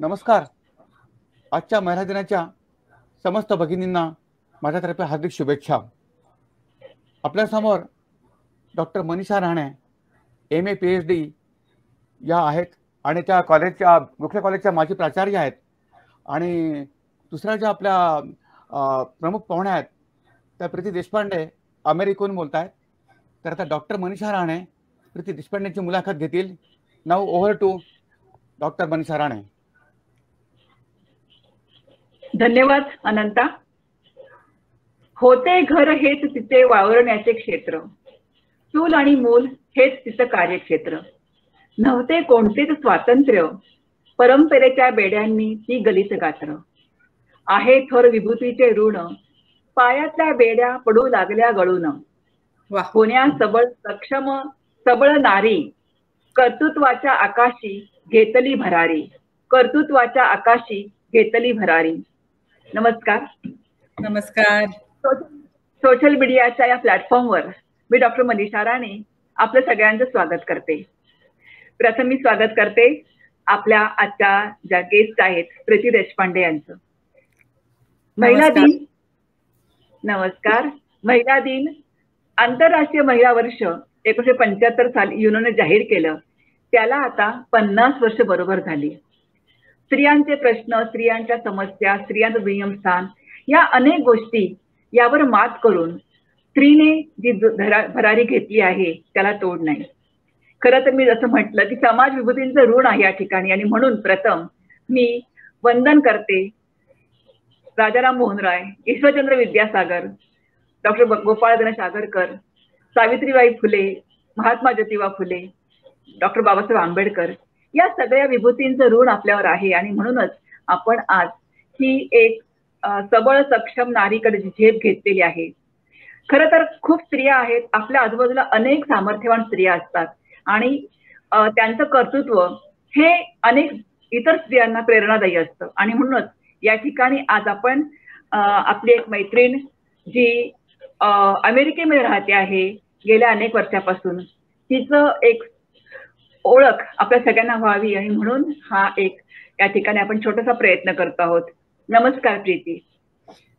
नमस्कार. आजच्या महिला दिनाच्या समस्त भगिनींना माझ्यातर्फे हार्दिक शुभेच्छा. आपल्यासमोर doctor Manisha Rane MA PhD या आहेत आणि त्या कॉलेजच्या गोखले कॉलेजच्या माजी प्राचार्य आहेत. आणि दुसऱ्या ज्या आपल्या प्रमुख पाहुण्या आहेत त्या प्रीती देशपांडे अमेरिकेहून बोलत आहेत. तर आता डॉक्टर मनीषा राणे प्रीती देशपांडेंची मुलाखत घेतील. Now over to doctor Manisha Rane. धन्यवाद अनंता. होते घर हेच तिचे वावरण्याचे क्षेत्र, चूल आणि मूल हेच तिचं कार्यक्षेत्र. नव्हते कोणतेच स्वातंत्र्य, परंपरेच्या बेड्यांनी ती गलित गात्र. आहे थोर विभूतीचे ऋण, पायातल्या बेड्या पडू लागल्या गळून. होण्या सबळ सक्षम सबळ नारी, कर्तृत्वाच्या आकाशी घेतली भरारी. कर्तृत्वाच्या आकाशी घेतली भरारी. नमस्कार. नमस्कार. सोशल मीडियाच्या या प्लॅटफॉर्मवर मी डॉक्टर मनीषा राणे आपल्या सगळ्यांचं स्वागत करते. प्रथम मी स्वागत करते आपल्या आजच्या ज्या गेस्ट आहेत प्रीती देशपांडे यांचं. महिला दिन. नमस्कार. महिला दिन आंतरराष्ट्रीय महिला वर्ष 1975 साली युनोने जाहीर केलं. त्याला आता 50 वर्ष बरोबर झाली. स्त्रियांचे प्रश्न, स्त्रियांच्या समस्या, स्त्रियांचं दुय्यम या अनेक गोष्टी यावर मात करून स्त्रीने जी भरारी घेतली आहे त्याला तोड नाही. खरं तर मी जसं म्हटलं की समाज विभूतींचं ऋण आहे या ठिकाणी, आणि म्हणून प्रथम मी वंदन करते राजाराम मोहन राय, ईश्वरचंद्र विद्यासागर, डॉक्टर गोपाळ गणेश आगरकर, सावित्रीबाई फुले, महात्मा ज्योतिबा फुले, डॉक्टर बाबासाहेब आंबेडकर या सगळ्या विभूतींचं ऋण आपल्यावर आहे. आणि म्हणूनच आपण आज ही एक सबळ सक्षम नारीकडे झेप घेतलेली आहे. खरं तर खूप स्त्रिया आहेत, आपल्या आजूबाजूला अनेक सामर्थ्यवान स्त्रिया असतात आणि त्यांचं कर्तृत्व हे अनेक इतर स्त्रियांना प्रेरणादायी असतं. आणि म्हणूनच या ठिकाणी आज आपण आपली एक मैत्रीण जी अमेरिकेमध्ये राहते आहे गेल्या अनेक वर्षापासून, तिचं एक ओळख आपल्या सगळ्यांना व्हावी आणि म्हणून हा एक या ठिकाणी आपण छोटासा प्रयत्न करत आहोत. नमस्कार प्रीती.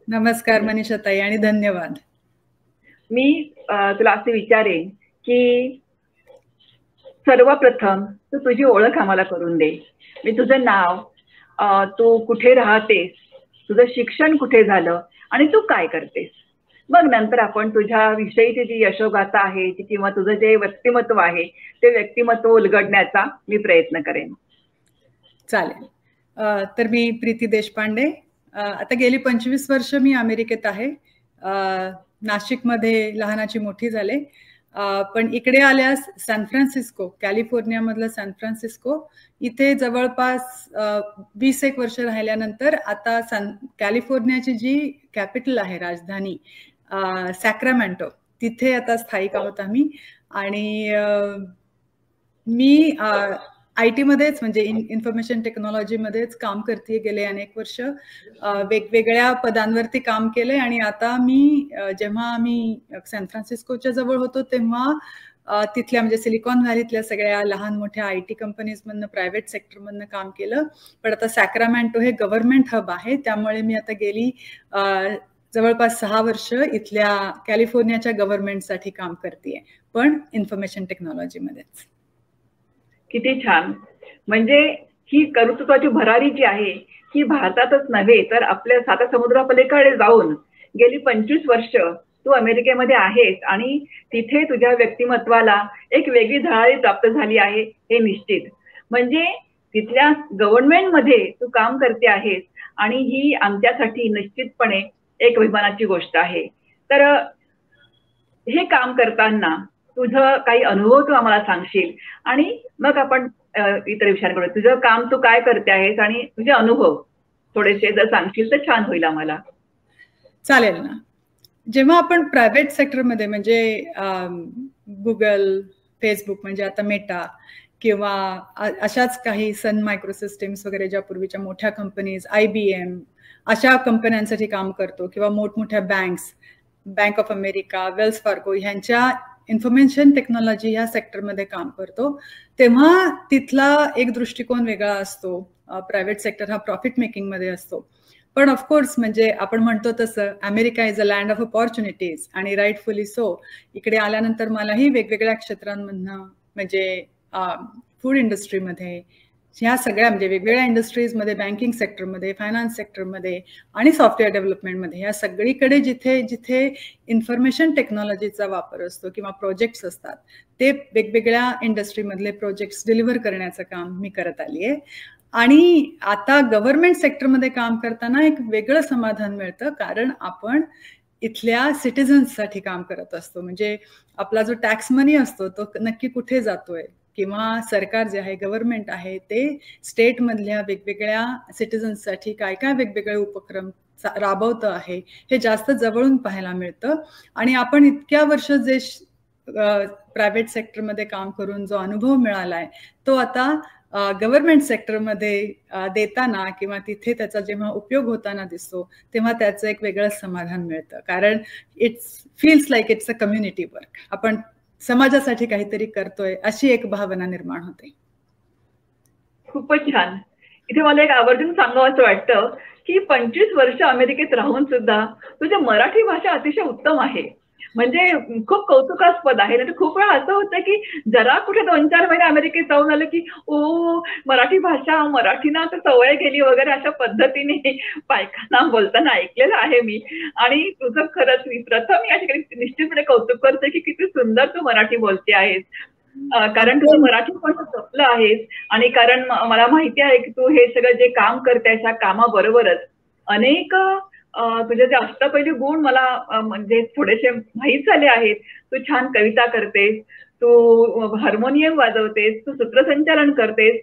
नमस्कार मनीषाताई आणि धन्यवाद. मी तुला असे विचारेन की सर्वप्रथम तू तुझी ओळख आम्हाला करून दे. मी तुझं नाव, तू कुठे राहतेस, तुझं शिक्षण कुठे झालं आणि तू काय करतेस. मग नंतर आपण तुझ्या विषयीची जी यशोगाथा आहे किंवा तुझं जे व्यक्तिमत्व आहे ते व्यक्तिमत्व उलगडण्याचा मी प्रयत्न करेन. चालेल. तर मी प्रीती देशपांडे. आता गेली 25 वर्ष मी अमेरिकेत आहे. नाशिकमध्ये लहानाची मोठी झाले, पण इकडे आल्यास सॅन फ्रान्सिस्को, कॅलिफोर्निया मधलं सॅन फ्रान्सिस्को इथे जवळपास 20 वर्ष राहिल्यानंतर आता कॅलिफोर्नियाची जी कॅपिटल आहे, राजधानी सॅक्रामेंटो, तिथे आता स्थायिक आहोत आम्ही. आणि मी IT मध्येच म्हणजे इन्फॉर्मेशन टेक्नॉलॉजी मध्येच काम करते गेले अनेक वर्ष. वेगवेगळ्या पदांवरती काम केलंय. आणि आता मी जेव्हा आम्ही सॅन फ्रान्सिस्कोच्या जवळ होतो तेव्हा तिथल्या म्हणजे सिलिकॉन व्हॅलीतल्या सगळ्या लहान मोठ्या IT कंपनीज मधनं, प्रायव्हेट सेक्टर मधनं काम केलं. पण आता सॅक्रामेंटो हे गव्हर्नमेंट हब आहे, त्यामुळे मी आता गेली जवळपास 6 वर्ष इथल्या कॅलिफोर्नियाच्या गव्हर्नमेंटसाठी काम करतेय, पण इन्फॉर्मेशन टेक्नॉलॉजी मध्येच. किती छान. म्हणजे ही कर्तृत्वाची भरारी जी आहे ही भारतातच नव्हे तर आपल्या 7 समुद्रापलीकडे जाऊन गेली 25 वर्ष तू अमेरिकेमध्ये आहेस आणि तिथे तुझ्या व्यक्तिमत्वाला एक वेगळी झळाळी प्राप्त झाली आहे हे निश्चित. म्हणजे तिथल्या गव्हर्नमेंटमध्ये तू काम करते आहेस आणि ही आमच्यासाठी निश्चितपणे एक अभिमानाची गोष्ट आहे. तर हे काम करताना तुझं काही अनुभव तू आम्हाला सांगशील आणि मग आपण इतर विषयांकडे, तुझं काम तू काय करते आहेस आणि तुझे अनुभव थोडेसे जर सांगशील तर छान होईल आम्हाला. चालेल ना. जेव्हा आपण प्रायव्हेट सेक्टरमध्ये म्हणजे गुगल, फेसबुक म्हणजे आता मेटा किंवा अशाच काही सन मायक्रोसिस्टीम्स वगैरे ज्या पूर्वीच्या मोठ्या कंपनीज, IBM अशा कंपन्यांसाठी काम करतो किंवा मोठमोठ्या banks, bank of America, Wells Fargo ह्यांच्या इन्फॉर्मेशन टेक्नॉलॉजी ह्या सेक्टरमध्ये काम करतो, तेव्हा तिथला एक दृष्टिकोन वेगळा असतो. प्रायव्हेट सेक्टर हा प्रॉफिट मेकिंग मध्ये असतो. पण ऑफकोर्स म्हणजे आपण म्हणतो तसं America is a land of opportunities, आणि राईटफुली सो. इकडे आल्यानंतर मलाही वेगवेगळ्या क्षेत्रांमधनं म्हणजे फूड इंडस्ट्रीमध्ये, ह्या सगळ्या म्हणजे वेगवेगळ्या इंडस्ट्रीजमध्ये, बँकिंग सेक्टरमध्ये, फायनान्स सेक्टरमध्ये आणि सॉफ्टवेअर डेव्हलपमेंटमध्ये, ह्या सगळीकडे जिथे जिथे इन्फॉर्मेशन टेक्नॉलॉजीचा वापर असतो किंवा प्रोजेक्ट्स असतात, ते वेगवेगळ्या इंडस्ट्रीमधले प्रोजेक्ट्स डिलिव्हर करण्याचं काम मी करत आली आहे. आणि आता गव्हर्नमेंट सेक्टरमध्ये काम करताना एक वेगळं समाधान मिळतं, कारण आपण इथल्या सिटिझन्ससाठी काम करत असतो. म्हणजे आपला जो टॅक्स मनी असतो तो नक्की कुठे जातोय, किंवा सरकार जे आहे, गव्हर्नमेंट आहे, ते स्टेटमधल्या वेगवेगळ्या सिटिझन्ससाठी काय काय वेगवेगळे उपक्रम राबवतं आहे हे जास्त जवळून पाहायला मिळतं. आणि आपण इतक्या वर्ष जे प्रायव्हेट सेक्टरमध्ये काम करून जो अनुभव मिळालाय तो आता गव्हर्नमेंट सेक्टरमध्ये देताना किंवा तिथे त्याचा जेव्हा उपयोग होताना दिसतो तेव्हा त्याचं एक वेगळं समाधान मिळतं, कारण it's feels like it's a community work. आपण समाजासाठी काहीतरी करतोय अशी एक भावना निर्माण होते. खूपच छान. इथे मला एक आवर्जून सांगावं असं वाटतं की 25 वर्ष अमेरिकेत राहून सुद्धा तुझी मराठी भाषा अतिशय उत्तम आहे. म्हणजे खूप कौतुकास्पद आहे. म्हणजे खूप वेळा असं होतं की जरा कुठे 2-4 महिने अमेरिकेत जाऊन आलं की ओ मराठी भाषा, मराठीना तर सवय गेली वगैरे अशा पद्धतीने बायकांना बोलताना ऐकलेलं आहे मी. आणि तुझं खरंच प्रथम या ठिकाणी निश्चितपणे कौतुक करते की किती सुंदर तू मराठी बोलते आहेस. कारण तुझं मराठी पण जपलं आहेस. आणि कारण मला माहिती आहे की तू हे सगळं जे काम करतेस ह्या कामाबरोबरच अनेक तुझे जे अष्टपैलू गुण मला म्हणजे थोडेसे माहीत झाले आहेत. तू छान कविता करतेस, तू हार्मोनियम वाजवतेस, तू सूत्रसंचालन करतेस.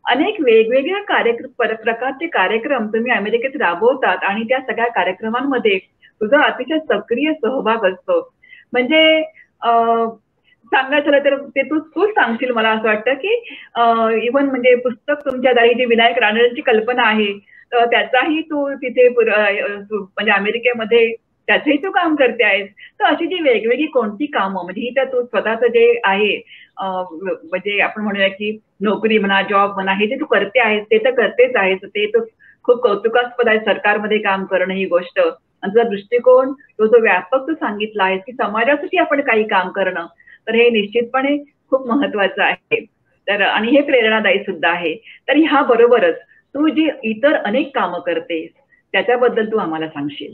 अनेक वेगवेगळ्या प्रकारचे कार्यक्रम तुम्ही अमेरिकेत राबवतात आणि त्या सगळ्या कार्यक्रमांमध्ये तुझा अतिशय सक्रिय सहभाग असतो. म्हणजे सांगायचं झालं तर ते तूच सांगशील मला असं वाटतं की इव्हन म्हणजे पुस्तक तुमच्या दारी जी विनायक रानडेंची कल्पना आहे त्याचाही तू तिथे म्हणजे अमेरिकेमध्ये त्याचंही तू काम करते आहेस. तर अशी जी वेगवेगळी कोणती कामं म्हणजे ही तर तू स्वतःच जे आहे म्हणजे आपण म्हणूया की नोकरी म्हणा, जॉब म्हणा, हे जे तू करते आहेस ते तर करतेच आहेस. ते तर खूप कौतुकास्पद आहे सरकारमध्ये काम करणं ही गोष्ट. आणि तुझा दृष्टिकोन तो जो व्यापक तू सांगितला आहेस की समाजासाठी आपण काही काम करणं, तर हे निश्चितपणे खूप महत्वाचं आहे. तर आणि हे प्रेरणादायी सुद्धा आहे. तर ह्या बरोबरच तू जी इतर अनेक कामं करतेस त्याच्याबद्दल तू आम्हाला सांगशील.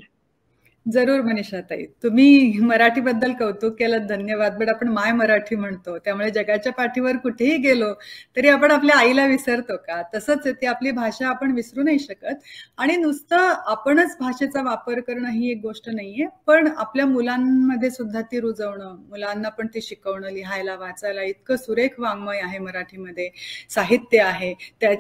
जरूर मनीषाताई, तुम्ही मराठीबद्दल कौतुक केलं, धन्यवाद. बट आपण माय मराठी म्हणतो, त्यामुळे जगाच्या पाठीवर कुठेही गेलो तरी आपण आपल्या आईला विसरतो का? तसंच ती आपली भाषा आपण विसरू नाही शकत. आणि नुसतं आपणच भाषेचा वापर करणं ही एक गोष्ट नाहीये, पण आपल्या मुलांमध्ये सुद्धा ती रुजवणं, मुलांना पण ती शिकवणं, लिहायला वाचायला. इतकं सुरेख वाङ्मय आहे मराठीमध्ये, साहित्य आहे.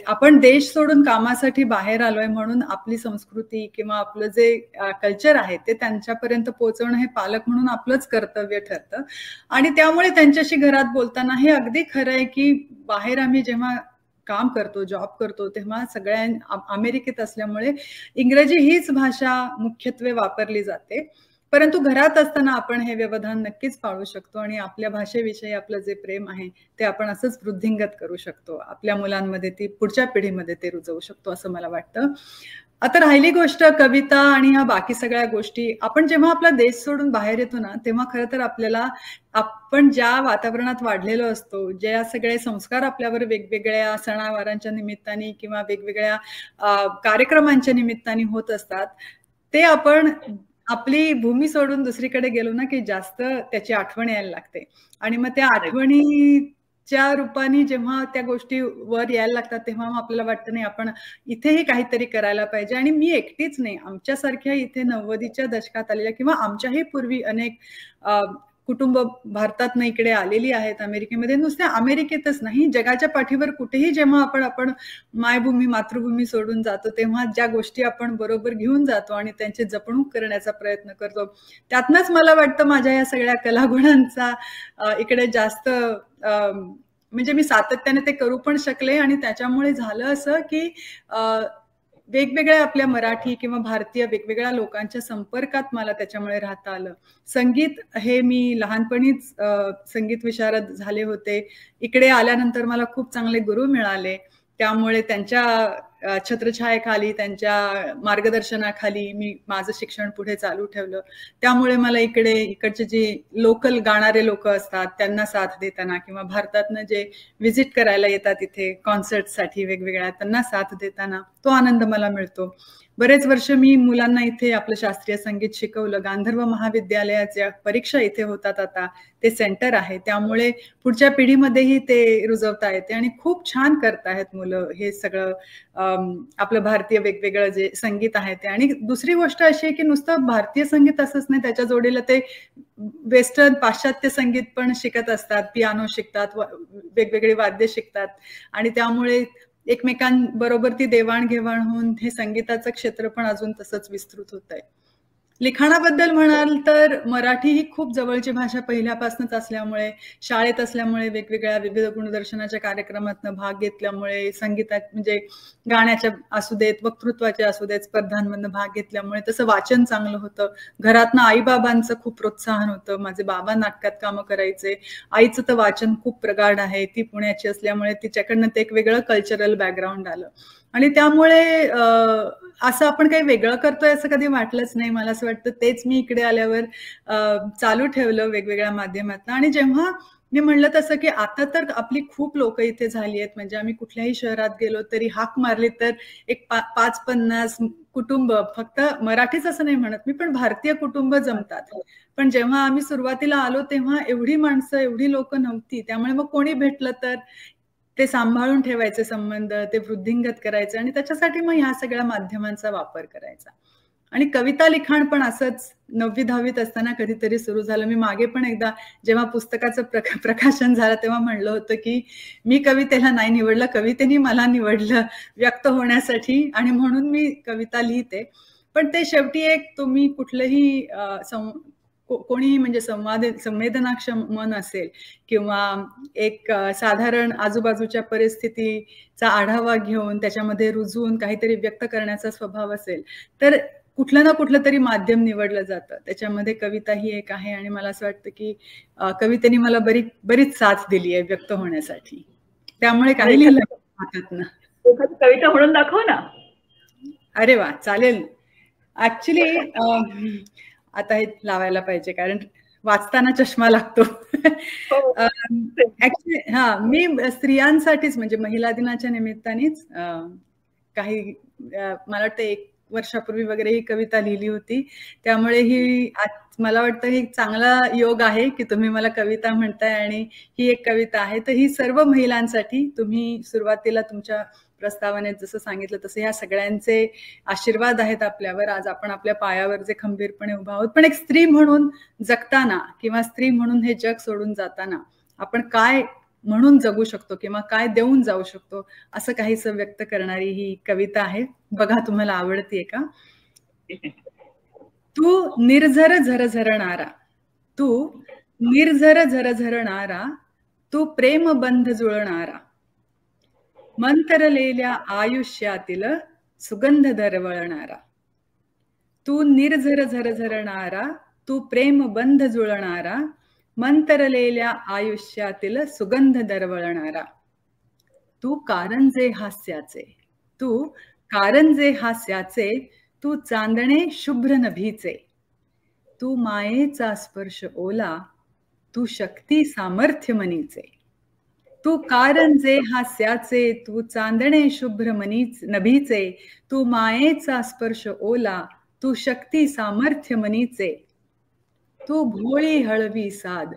आपण देश सोडून कामासाठी बाहेर आलोय म्हणून आपली संस्कृती किंवा आपलं जे कल्चर आहे ते त्यांच्यापर्यंत पोहोचवणं हे पालक म्हणून आपलंच कर्तव्य ठरतं. आणि त्यामुळे त्यांच्याशी घरात बोलताना हे अगदी खरं आहे की बाहेर आम्ही जेव्हा काम करतो, जॉब करतो, तेव्हा अमेरिकेत असल्यामुळे इंग्रजी हीच भाषा मुख्यत्वे वापरली जाते. परंतु घरात असताना आपण हे व्यवधान नक्कीच पाळू शकतो आणि आपल्या भाषेविषयी आपलं जे प्रेम आहे ते आपण असंच वृद्धिंगत करू शकतो. आपल्या मुलांमध्ये ती पुढच्या पिढीमध्ये ते रुजवू शकतो असं मला वाटतं. आता राहिली गोष्ट कविता आणि ह्या बाकी सगळ्या गोष्टी, आपण जेव्हा आपला देश सोडून बाहेर येतो ना तेव्हा खरं तर आपल्याला आपण ज्या वातावरणात वाढलेलो असतो, ज्या सगळे संस्कार आपल्यावर वेगवेगळ्या सणावारांच्या निमित्ताने किंवा वेगवेगळ्या कार्यक्रमांच्या निमित्ताने होत असतात, ते आपण आपली भूमी सोडून दुसरीकडे गेलो ना की जास्त त्याची आठवण यायला लागते. आणि मग त्या आठवणीच्या रूपाने जेव्हा त्या गोष्टी वर यायला लागतात तेव्हा आपल्याला वाटतं नाही आपण इथेही काहीतरी करायला पाहिजे. आणि मी एकटीच नाही, आमच्यासारख्या इथे 90च्या दशकात आलेल्या किंवा आमच्याही पूर्वी अनेक कुटुंब भारतातनं इकडे आलेली आहेत अमेरिकेमध्ये. नुसत्या अमेरिकेतच नाही, जगाच्या पाठीवर कुठेही जेव्हा आपण मायभूमी मातृभूमी सोडून जातो तेव्हा ज्या गोष्टी आपण बरोबर घेऊन जातो आणि त्यांची जपणूक करण्याचा प्रयत्न करतो, त्यातनंच मला वाटतं माझ्या या सगळ्या कलागुणांचा इकडे जास्त म्हणजे मी सातत्याने ते करू पण शकले. आणि त्याच्यामुळे झालं असं की वेगवेगळ्या आपल्या मराठी किंवा भारतीय वेगवेगळ्या लोकांच्या संपर्कात मला त्याच्यामुळे राहता आलं. संगीत हे मी लहानपणीच संगीत विशारद झाले होते. इकडे आल्यानंतर मला खूप चांगले गुरु मिळाले, त्यामुळे त्यांच्या छत्रछायेखाली, त्यांच्या मार्गदर्शनाखाली मी माझं शिक्षण पुढे चालू ठेवलं. त्यामुळे मला इकडचे जे लोकल गाणारे लोक असतात त्यांना साथ देताना, किंवा भारतातनं जे व्हिजिट करायला येतात इथे कॉन्सर्टसाठी वेगवेगळ्या, त्यांना साथ देताना तो आनंद मला मिळतो. बरेच वर्ष मी मुलांना इथे आपलं शास्त्रीय संगीत शिकवलं. गांधर्व महाविद्यालयाच्या परीक्षा इथे होतात, आता ते सेंटर आहे, त्यामुळे पुढच्या पिढीमध्येही ते रुजवता येते आणि खूप छान करतायत मुलं हे सगळं आपलं भारतीय वेगवेगळं जे संगीत आहे ते. आणि दुसरी गोष्ट अशी आहे की नुसतं भारतीय संगीत असंच नाही, त्याच्या जोडीला ते वेस्टर्न पाश्चात्य संगीत पण शिकत असतात, पियानो शिकतात, वेगवेगळी वाद्य शिकतात आणि त्यामुळे एकमेकांबरोबर ती देवाणघेवाण होऊन हे संगीताचं क्षेत्र पण अजून तसंच विस्तृत होत आहे. लिखाणाबद्दल म्हणाल तर मराठी ही खूप जवळची भाषा पहिल्यापासूनच असल्यामुळे, शाळेत असल्यामुळे, वेगवेगळ्या विविध गुणदर्शनाच्या कार्यक्रमातून भाग घेतल्यामुळे, संगीतात म्हणजे गाण्याच्या असू देत, वक्तृत्वाचे असू देत, स्पर्धांमधनं भाग घेतल्यामुळे तसं वाचन चांगलं होतं. घरातनं आईबाबांचं खूप प्रोत्साहन होतं. माझे बाबा नाटकात कामं करायचे. आईचं तर वाचन खूप प्रगाढ आहे, ती पुण्याची असल्यामुळे तिच्याकडनं ते एक वेगळं कल्चरल बॅकग्राऊंड आलं आणि त्यामुळे असं आपण काही वेगळं करतोय असं कधी वाटलंच नाही. मला असं वाटतं तेच मी इकडे आल्यावर चालू ठेवलं वेगवेगळ्या माध्यमातून. आणि जेव्हा मी म्हणलं तसं की आता तर आपली खूप लोक इथे झाली आहेत, म्हणजे आम्ही कुठल्याही शहरात गेलो तरी हाक मारली तर एक 5-50 कुटुंब, फक्त मराठीच असं नाही म्हणत मी, पण भारतीय कुटुंब जमतात. पण जेव्हा आम्ही सुरुवातीला आलो तेव्हा एवढी माणसं, एवढी लोक नव्हती, त्यामुळे मग कोणी भेटलं तर ते सांभाळून ठेवायचे संबंध, ते वृद्धिंगत करायचे आणि त्याच्यासाठी मग ह्या सगळ्या माध्यमांचा वापर करायचा. आणि कविता लिखाण पण असंच 9वी-10वीत असताना कधीतरी सुरू झालं. मी मागे पण एकदा जेव्हा पुस्तकाचं प्रकाशन झालं तेव्हा म्हणलं होतं की मी कवितेला नाही निवडलं, कवितेने मला निवडलं व्यक्त होण्यासाठी आणि म्हणून मी कविता लिहिते. पण ते शेवटी एक तुम्ही कुठलंही कोणीही म्हणजे संवेदनाक्षम मन असेल किंवा एक साधारण आजूबाजूच्या परिस्थितीचा आढावा घेऊन त्याच्यामध्ये रुजून काहीतरी व्यक्त करण्याचा स्वभाव असेल तर कुठलं ना कुठलं तरी माध्यम निवडलं जातं. त्याच्यामध्ये कविता ही एक आहे आणि मला असं वाटतं की कवितेने मला बरीच साथ दिली आहे व्यक्त होण्यासाठी. त्यामुळे काही लिहिलं हातातनं. एखादी कविता म्हणून दाखव ना. अरे वा, चालेल. ऍक्च्युली आता हे लावायला पाहिजे कारण वाचताना चष्मा लागतो. ऍक्च्युली मी स्त्रियांसाठीच म्हणजे महिला दिनाच्या निमित्तानेच काही मला वाटतं 1 वर्षापूर्वी वगैरे ही कविता लिहिली होती. त्यामुळे ही मला वाटतं ही चांगला योग आहे की तुम्ही मला कविता म्हणताय आणि ही एक कविता आहे. तर ही सर्व महिलांसाठी, तुम्ही सुरुवातीला तुमच्या प्रस्तावनेत जसं सांगितलं तसं ह्या सगळ्यांचे आशीर्वाद आहेत आपल्यावर. आज आपण आपल्या पायावर जे खंबीरपणे उभा आहोत, पण एक स्त्री म्हणून जगताना किंवा स्त्री म्हणून हे जग सोडून जाताना आपण काय म्हणून जगू शकतो किंवा काय देऊन जाऊ शकतो असं काहीसं व्यक्त करणारी ही कविता आहे. बघा तुम्हाला आवडतीये का? तू निर्झर झरझरणारा, तू निर्झर झरझरणारा, तू प्रेमबंध जुळणारा, मंतरलेल्या आयुष्यातील सुगंध दरवळणारा. तू निर्झर झरझरणारा, तू प्रेमबंध जुळणारा, मंतरलेल्या आयुष्यातील सुगंध दरवळणारा. तू कारंजे हास्याचे, तू कारंजे हास्याचे, तू चांदणे शुभ्र नभीचे, तू मायेचा स्पर्श ओला, तू शक्ती सामर्थ्य मनीचे. तू कारंजे हास्याचे, तू चांदणे शुभ्र नभीचे, तू मायेचा स्पर्श ओला, तू शक्ती सामर्थ्य मनीचे. तू भोळी हळवी साध,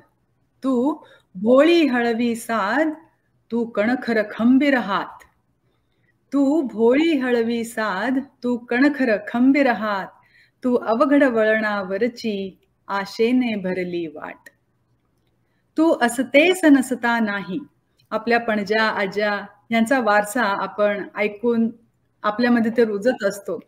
तू भोळी हळवी साध, तू कणखर खंबीर हात. तू भोळी हळवी साध, तू कणखर खंबीर हात, तू अवघड वळणावरची आशेने भरली वाट. तू असतेस नसता नाही. आपल्या पणज्या आज्या यांचा वारसा आपण ऐकून आपल्यामध्ये ते रुजत असतो.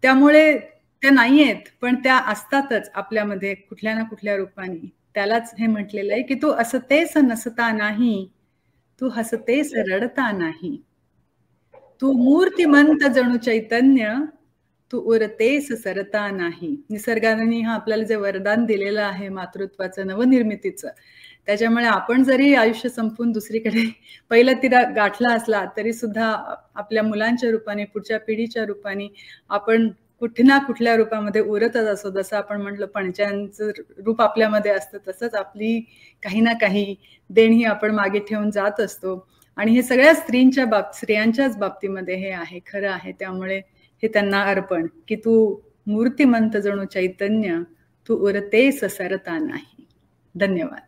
त्यामुळे त्या नाहीयेत पण त्या असतातच आपल्यामध्ये कुठल्या ना कुठल्या रूपाने. त्यालाच हे म्हटलेलं आहे की तू असतेस नसता नाही, तू हसतेस रडता नाही. तू मूर्तिमंत जणू चैतन्य, तू उरतेस सरता नाही. निसर्गाने हा आपल्याला जे वरदान दिलेलं आहे मातृत्वाचं, नवनिर्मितीचं, त्याच्यामुळे आपण जरी आयुष्य संपून दुसरीकडे पहिला तिला गाठला असला तरी सुद्धा आपल्या मुलांच्या रूपाने, पुढच्या पिढीच्या रूपाने आपण कुठे ना कुठल्या रूपामध्ये उरतच असो. जसं आपण म्हटलं पणत्यांचं रूप आपल्यामध्ये असतं, तसंच आपली काही ना काही देणगी आपण मागे ठेवून जात असतो. आणि हे सगळ्या स्त्रियांच्याच बाबतीमध्ये हे आहे, खरं आहे. त्यामुळे हे त्यांना अर्पण की तू मूर्तिमंत जणू चैतन्य, तू उरतेस सरता नाही. धन्यवाद.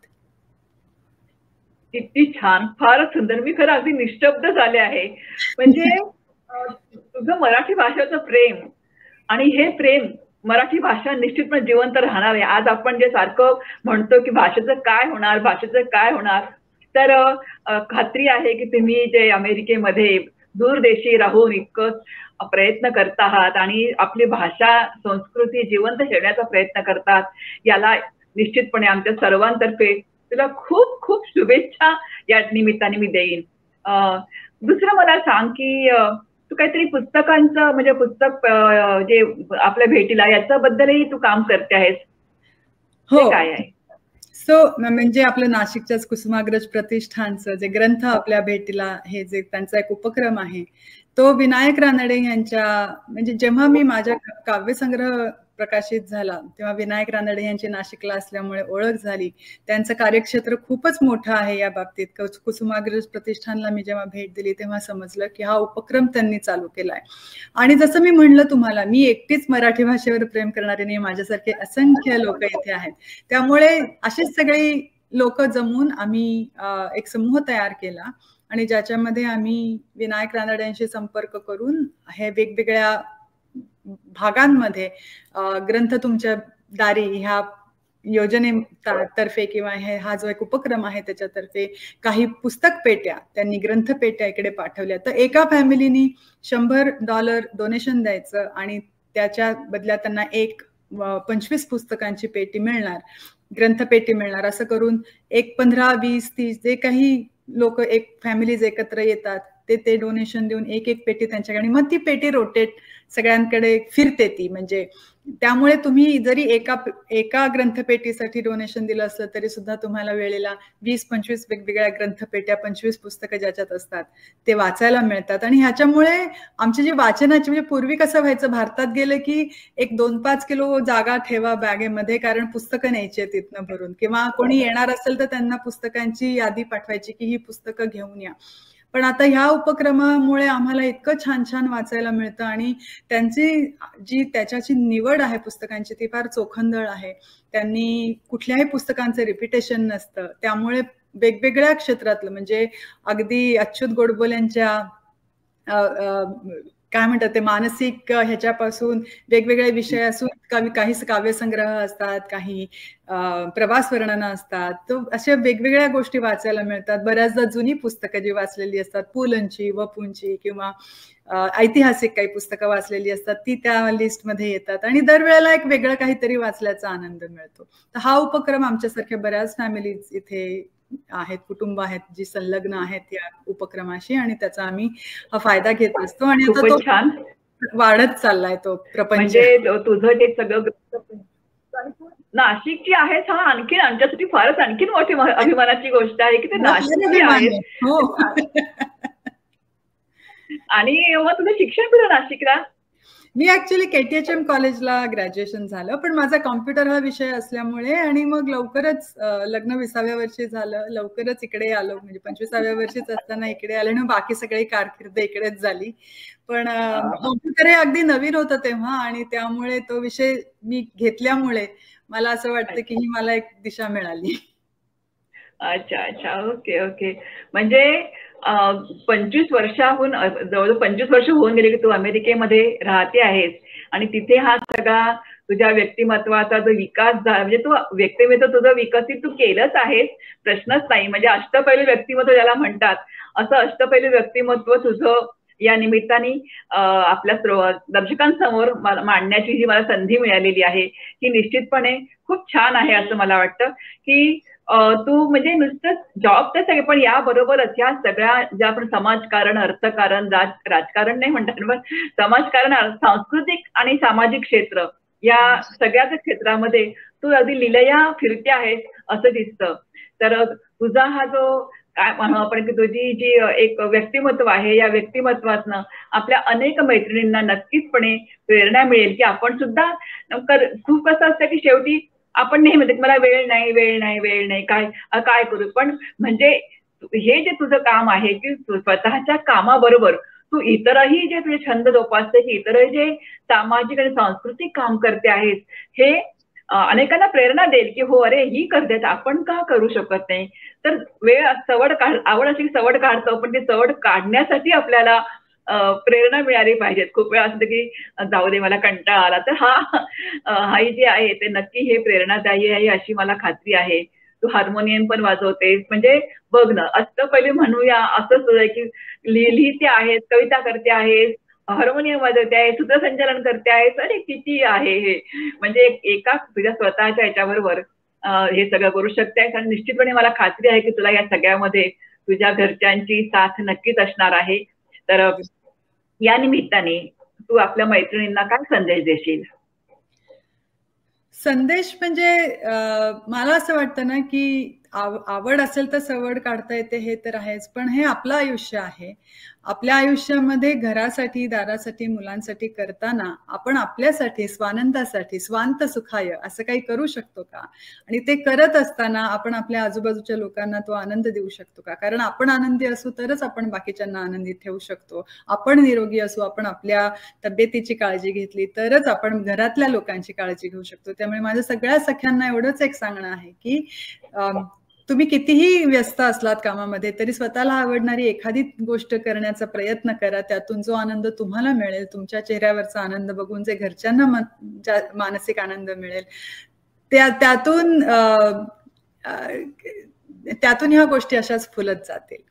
किती छान, फारच सुंदर. मी खरं अगदी निशब्द झाले आहे. म्हणजे तुझं मराठी भाषेचं प्रेम आणि हे प्रेम, मराठी भाषा निश्चितपणे जिवंत राहणार आहे. आज आपण जे सारखं म्हणतो की भाषेचं काय होणार, भाषेचं काय होणार, तर खात्री आहे की तुम्ही जे अमेरिकेमध्ये दूरदेशी राहून इतकं प्रयत्न करत आहात आणि आपली भाषा संस्कृती जिवंत ठेवण्याचा प्रयत्न करतात, याला निश्चितपणे आमच्या सर्वांतर्फे तुला खूप खूप शुभेच्छा या निमित्ताने मी देईन. दुसरं मला सांग की तू काहीतरी पुस्तकांचं म्हणजे पुस्तक जे आपल्या भेटीला याच्याबद्दलही तू काम करते आहेस. हो, काय आहे? म्हणजे आपलं नाशिकच्याच कुसुमाग्रज प्रतिष्ठानचं जे ग्रंथ आपल्या भेटीला हे जे त्यांचा एक उपक्रम आहे, तो विनायक रानडे यांच्या, म्हणजे जेव्हा मी माझ्या काव्यसंग्रह प्रकाशित झाला तेव्हा विनायक रानडे यांची नाशिकला असल्यामुळे ओळख झाली. त्यांचं कार्यक्षेत्र खूपच मोठं आहे या बाबतीत. कुसुमाग्रज प्रतिष्ठानला मी जेव्हा भेट दिली तेव्हा समजलं की हा उपक्रम त्यांनी चालू केलाय. आणि जसं मी म्हणलं तुम्हाला, मी एकटीच मराठी भाषेवर प्रेम करणारे नाही, माझ्यासारखे असंख्य लोक इथे आहेत. त्यामुळे अशीच सगळी लोक जमून आम्ही एक समूह तयार केला आणि ज्याच्यामध्ये आम्ही विनायक रानड्यांशी संपर्क करून हे वेगवेगळ्या भागांमध्ये ग्रंथ तुमच्या दारी ह्या योजनेतर्फे किंवा हा जो एक उपक्रम आहे त्याच्यातर्फे काही पुस्तक पेट्या, त्यांनी ग्रंथ पेट्या इकडे पाठवल्या. तर एका फॅमिलीनी $100 डोनेशन द्यायचं आणि त्याच्या बदल्यात त्यांना 25 पुस्तकांची पेटी मिळणार, ग्रंथपेटी मिळणार. असं करून 15, 20, 30 जे काही लोक एक फॅमिलीज एकत्र येतात ते डोनेशन देऊन एक पेटी त्यांच्याकडे, मग ती पेटी रोटेट सगळ्यांकडे फिरते ती. म्हणजे त्यामुळे तुम्ही जरी एका ग्रंथपेटीसाठी डोनेशन दिलं असलं तरी सुद्धा तुम्हाला वेळेला 20-25 वेगवेगळ्या ग्रंथपेट्या, 25 पुस्तकं ज्याच्यात असतात ते वाचायला मिळतात. आणि ह्याच्यामुळे आमची जी वाचनाची, म्हणजे पूर्वी कसं व्हायचं, भारतात गेलं की 1-2-5 किलो जागा ठेवा बॅगेमध्ये, कारण पुस्तकं न्यायची तिथनं भरून, किंवा कोणी येणार असेल तर त्यांना पुस्तकांची यादी पाठवायची की ही पुस्तकं घेऊन या. पण आता ह्या उपक्रमामुळे आम्हाला इतकं छान छान वाचायला मिळतं आणि त्याच्याची निवड आहे पुस्तकांची ती फार चोखंदळ आहे. त्यांनी कुठल्याही पुस्तकांचं रिपिटेशन नसतं, त्यामुळे वेगवेगळ्या क्षेत्रातलं, म्हणजे अगदी अच्युत गोडबोले यांच्या काय म्हणतात ते मानसिक ह्याच्यापासून वेगवेगळे विषय असून काही काव्यसंग्रह असतात, काही प्रवास वर्णनं असतात, तर अशा वेगवेगळ्या गोष्टी वाचायला मिळतात. बऱ्याचदा जुनी पुस्तकं जी वाचलेली असतात, पुलंची, वपूंची किंवा ऐतिहासिक काही पुस्तकं वाचलेली असतात ती त्या लिस्टमध्ये येतात आणि दरवेळेला एक वेगळं काहीतरी वाचल्याचा आनंद मिळतो. तर हा उपक्रम आमच्यासारख्या बऱ्याच फॅमिलीज इथे आहेत, कुटुंब आहेत जी संलग्न आहेत या उपक्रमाशी, आणि त्याचा आम्ही हा फायदा घेत असतो. आणि आता तो छान वाढत चाललाय तो प्रपंच. म्हणजे तुझं जे सगळं नाशिकची आहे, हा आणखीन आमच्यासाठी फारच आणखीन मोठी अभिमानाची गोष्ट आहे की ते नाशिकची आहे. हो. आणि मग तुझं शिक्षण कुठं नाशिकला? मी ऍक्च्युली KTHM कॉलेजला ग्रॅज्युएशन झालं, पण माझा कॉम्प्युटर हा विषय असल्यामुळे आणि मग लवकरच लग्न 20व्या वर्षी झालं, लवकरच इकडे आलो, म्हणजे 25व्या वर्षीच असताना इकडे आले आणि बाकी सगळी कारकीर्द इकडेच झाली. पण कॉम्प्युटर हे अगदी नवीन होतं तेव्हा आणि त्यामुळे तो विषय मी घेतल्यामुळे मला असं वाटतं की ही मला एक दिशा मिळाली. अच्छा अच्छा, ओके ओके. म्हणजे 25 वर्षाहून जवळजवळ 25 वर्ष होऊन गेले की तू अमेरिकेमध्ये राहते आहेस आणि तिथे हा सगळा तुझ्या व्यक्तिमत्वाचा जो विकास झाला, म्हणजे तू व्यक्तिमत्व तुझं विकसित तू केलंच आहेस, प्रश्नच नाही. म्हणजे अष्टपैलू व्यक्तिमत्व ज्याला म्हणतात, असं अष्टपैलू व्यक्तिमत्व तुझं या निमित्ताने आपल्या दर्शकांसमोर मांडण्याची जी मला संधी मिळालेली आहे ही निश्चितपणे खूप छान आहे असं मला वाटतं. की तू म्हणजे नुसतं जॉब तर सगळे, पण याबरोबरच या सगळ्या ज्या आपण समाजकारण, अर्थकारण, राजकारण नाही म्हणतात, पण समाजकारण, सांस्कृतिक आणि सामाजिक क्षेत्र या सगळ्याच क्षेत्रामध्ये तू अगदी लिलया फिरते आहेस असं दिसतं. तर तुझा हा जो काय म्हणू आपण की तुझी जी एक व्यक्तिमत्व आहे, या व्यक्तिमत्वातनं आपल्या अनेक मैत्रिणींना नक्कीचपणे प्रेरणा मिळेल की आपण सुद्धा खूप कसं असतं की शेवटी आपण नेहमी म्हणतो मला वेळ नाही वेळ नाही वेळ नाही काय काय करू, पण म्हणजे हे जे तुझं काम आहे की स्वतःच्या कामाबरोबर तू इतरही जे तुझे छंद जोपासते की इतरही जे सामाजिक आणि सांस्कृतिक काम करते आहेस, हे अनेकांना प्रेरणा देईल की हो अरे ही करते आपण का करू शकत नाही. तर वेळ सवड आवड अशी सवड काढतो, पण ती सवड काढण्यासाठी आपल्याला प्रेरणा मिळाली पाहिजे. खूप वेळा असतं की जाऊ दे मला कंटाळा आला, तर हा जे आहे ते नक्की हे प्रेरणादायी आहे अशी मला खात्री आहे. तू हार्मोनियम पण वाजवतेस, म्हणजे बघ ना, असं पहिले म्हणूया असंच की लिहिते आहेस, कविता करते आहेस, हार्मोनियम वाजवते आहे, सूत्रसंचालन करते आहेस, अरे किती आहे हे. म्हणजे एका तुझ्या स्वतःच्या याच्याबरोबर हे सगळं करू शकते आहेस आणि निश्चितपणे मला खात्री आहे की तुला या सगळ्यामध्ये तुझ्या घरच्यांची साथ नक्कीच असणार आहे. तर या निमित्ताने तू आपल्या मैत्रिणींना काय संदेश देशील? संदेश म्हणजे मला असं वाटतं ना की आवड असेल तर सवड काढता येते हे तर आहेच, पण हे आपलं आयुष्य आहे. आपल्या आयुष्यामध्ये घरासाठी, दारासाठी, मुलांसाठी करताना आपण आपल्यासाठी, स्वानंदासाठी, स्वांत सुखाय असं काही करू शकतो का? आणि ते करत असताना आपण आपल्या आजूबाजूच्या लोकांना तो आनंद देऊ शकतो का? कारण आपण आनंदी असू तरच आपण बाकीच्यांना आनंदी ठेवू शकतो. आपण निरोगी असू, आपण आपल्या तब्येतीची काळजी घेतली तरच आपण घरातल्या लोकांची काळजी घेऊ शकतो. त्यामुळे माझ्या सगळ्या सख्यांना एवढंच एक सांगणं आहे की तुम्ही कितीही व्यस्त असलात कामामध्ये तरी स्वतःला आवडणारी एखादी गोष्ट करण्याचा प्रयत्न करा. त्यातून जो आनंद तुम्हाला मिळेल, तुमच्या चेहऱ्यावरचा आनंद बघून जे घरच्यांना मानसिक आनंद मिळेल, त्यातून ह्या गोष्टी अशाच फुलत जातील.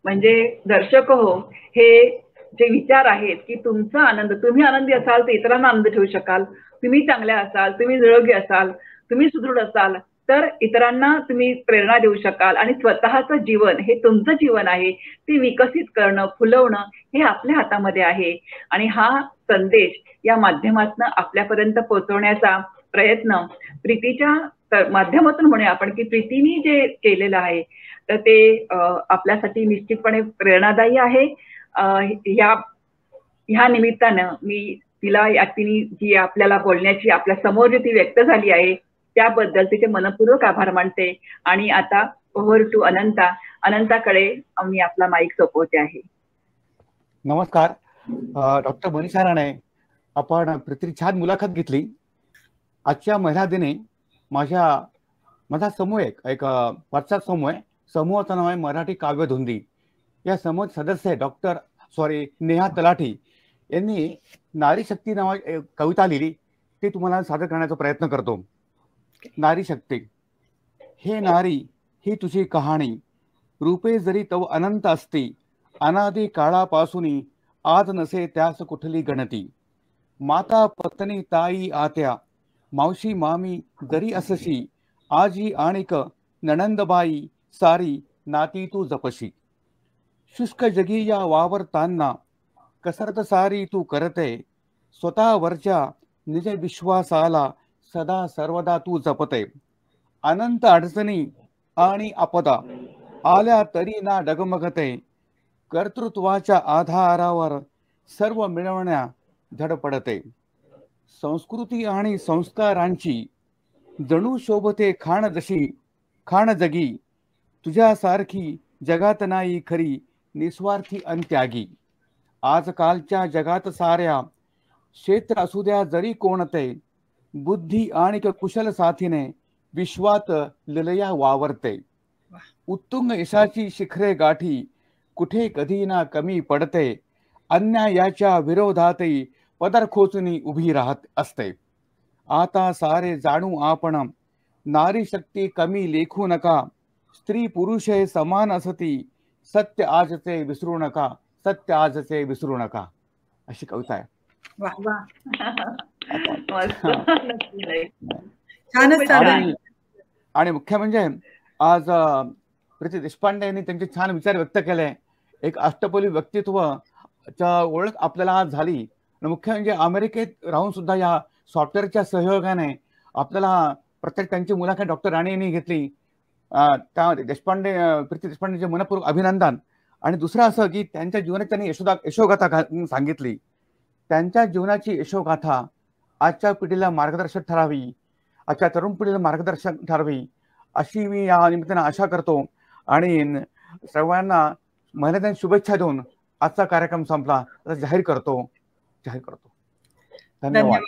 म्हणजे दर्शक हो, हे जे विचार आहेत की तुमचा आनंद, तुम्ही आनंदी असाल तर इतरांना आनंद ठेवू शकाल, तुम्ही चांगल्या असाल, तुम्ही निरोगी असाल, तुम्ही सुदृढ असाल तर इतरांना तुम्ही प्रेरणा देऊ शकाल आणि स्वतःचं जीवन हे तुमचं जीवन आहे ते विकसित करणं, फुलवणं हे आपल्या हातामध्ये आहे. आणि हा संदेश या माध्यमातून आपल्यापर्यंत पोहोचवण्याचा प्रयत्न प्रीतीच्या माध्यमातून म्हणूया आपण की प्रीतीने जे केलेलं आहे तर ते आपल्यासाठी निश्चितपणे प्रेरणादायी आहे. ह्या निमित्तानं मी तिला तिने जी आपल्याला बोलण्याची आपल्या समोर जी ती व्यक्त झाली आहे त्याबद्दल तिचे मनपूर्वक आभार मानते. आणि आता ओव्हर टू अनंताकडे मी आपला माईक सोपवते आहे. नमस्कार डॉक्टर मनीषा राणे, आपण प्रीतीची छान मुलाखत घेतली. आजच्या महिला दिनी माझा समूह एक WhatsApp समूह आहे. समूहाचं नाव आहे मराठी काव्यधुंदी. या समूहाचे सदस्य नेहा तलाठी यांनी नारी शक्ती नावाची कविता लिहिली, ती तुम्हाला सादर करण्याचा प्रयत्न करतो. नारी शक्ती. हे नारी ही तुझी कहाणी, रूपे जरी तव अनंत असती, अनादी काळापासून आज नसे त्यास कुठली गणती. माता पत्नी ताई आत्या मावशी मामी जरी असशी, आजी आणिक नणंदबाई सारी नाती तू जपशी. शुष्क जगी या वावरताना कसरत सारी तू करते, स्वतःवरच्या निज विश्वासाला सदा सर्वदा तू जपते. अनंत अडचणी आणि आपदा आल्या तरी ना डगमगते, कर्तृत्वाच्या आधारावर सर्व मिळवण्या धडपडते. संस्कृती आणि संस्कारांची जणू शोभते खाण जगी, तुझ्यासारखी जगात नाही खरी निस्वार्थी अंत्यागी. आजकालच्या जगात साऱ्या क्षेत्र असू द्या जरी कोणते, बुद्धी आणि कुशल साथीने विश्वात ललया वावरते. उत्तुंग यशाची शिखरे गाठी कुठे कधी ना कमी पडते, अन्यायाच्या विरोधातही पदर खोचून उभी राहत असते. आता सारे जाणू आपण, नारी शक्ती कमी लेखू नका, स्त्री पुरुष हे समान असती, सत्य आजचे विसरू नका, सत्य आजचे विसरू नका. अशी कविता आहे. आणि मुख्य म्हणजे आज प्रीती देशपांडे यांनी त्यांचे छान विचार व्यक्त केले. एक अष्टपैलू व्यक्तित्वाच्या ओळख आपल्याला आज झाली. मुख्य म्हणजे अमेरिकेत राहून सुद्धा या सॉफ्टवेअरच्या सहयोगाने आपल्याला प्रत्येक त्यांची मुलाखत डॉक्टर राणे यांनी घेतली. त्यामध्ये प्रीती देशपांडेचे मनपूर्वक अभिनंदन. आणि दुसरं असं की त्यांच्या जीवनात त्यांनी यशोगाथा सांगितली. त्यांच्या जीवनाची यशोगाथा आजच्या पिढीला मार्गदर्शक ठरावी, आजच्या तरुण पिढीला मार्गदर्शक ठरावी अशी मी या निमित्ताने आशा करतो. आणि सर्वांना महिला दिन शुभेच्छा देऊन आजचा कार्यक्रम संपला जाहीर करतो. धन्यवाद.